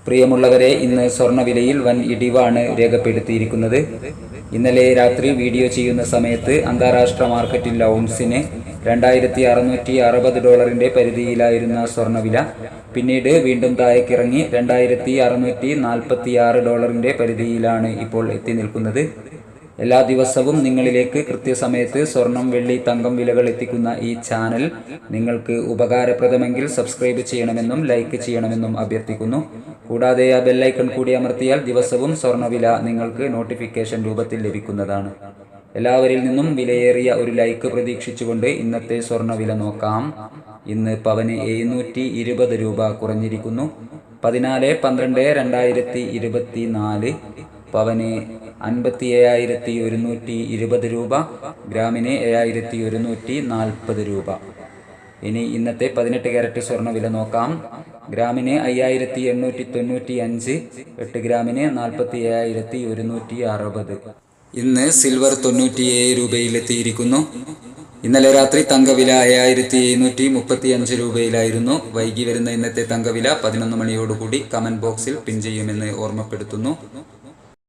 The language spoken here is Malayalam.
പ്രിയമുള്ളവരെ, ഇന്ന് സ്വർണ്ണവിലയിൽ വൻ ഇടിവാണ് രേഖപ്പെടുത്തിയിരിക്കുന്നത്. ഇന്നലെ രാത്രി വീഡിയോ ചെയ്യുന്ന സമയത്ത് അന്താരാഷ്ട്ര മാർക്കറ്റിൽ ഔൺസിന് $2660 പരിധിയിലായിരുന്ന സ്വർണ്ണവില പിന്നീട് വീണ്ടും താഴേക്കിറങ്ങി $2646 പരിധിയിലാണ് ഇപ്പോൾ എത്തി നിൽക്കുന്നത്. എല്ലാ ദിവസവും നിങ്ങളിലേക്ക് കൃത്യസമയത്ത് സ്വർണം, വെള്ളി, തങ്കം വിലകൾ എത്തിക്കുന്ന ഈ ചാനൽ നിങ്ങൾക്ക് ഉപകാരപ്രദമെങ്കിൽ സബ്സ്ക്രൈബ് ചെയ്യണമെന്നും ലൈക്ക് ചെയ്യണമെന്നും അഭ്യർത്ഥിക്കുന്നു. കൂടാതെ ആ ബെല്ലൈക്കൺ കൂടി അമർത്തിയാൽ ദിവസവും സ്വർണ്ണവില നിങ്ങൾക്ക് നോട്ടിഫിക്കേഷൻ രൂപത്തിൽ ലഭിക്കുന്നതാണ്. എല്ലാവരിൽ നിന്നും വിലയേറിയ ഒരു ലൈക്ക് പ്രതീക്ഷിച്ചുകൊണ്ട് ഇന്നത്തെ സ്വർണ്ണവില നോക്കാം. ഇന്ന് പവന് 720 രൂപ കുറഞ്ഞിരിക്കുന്നു. 14/12/2024 പവന് 57,120 രൂപ, ഗ്രാമിന് 7,140 രൂപ. ഇനി ഇന്നത്തെ 18 ക്യാരറ്റ് സ്വർണ്ണവില നോക്കാം. ഗ്രാമിന് 5,895, 8 ഗ്രാമിന് 47,160. ഇന്ന് സിൽവർ 97 രൂപയിലെത്തിയിരിക്കുന്നു. ഇന്നലെ രാത്രി തങ്കവില 7,735 രൂപയിലായിരുന്നു. വൈകി വരുന്ന ഇന്നത്തെ തങ്കവില 11 മണിയോടുകൂടി കമന്റ് ബോക്സിൽ പിൻ ചെയ്യുമെന്ന് ഓർമ്മപ്പെടുത്തുന്നു.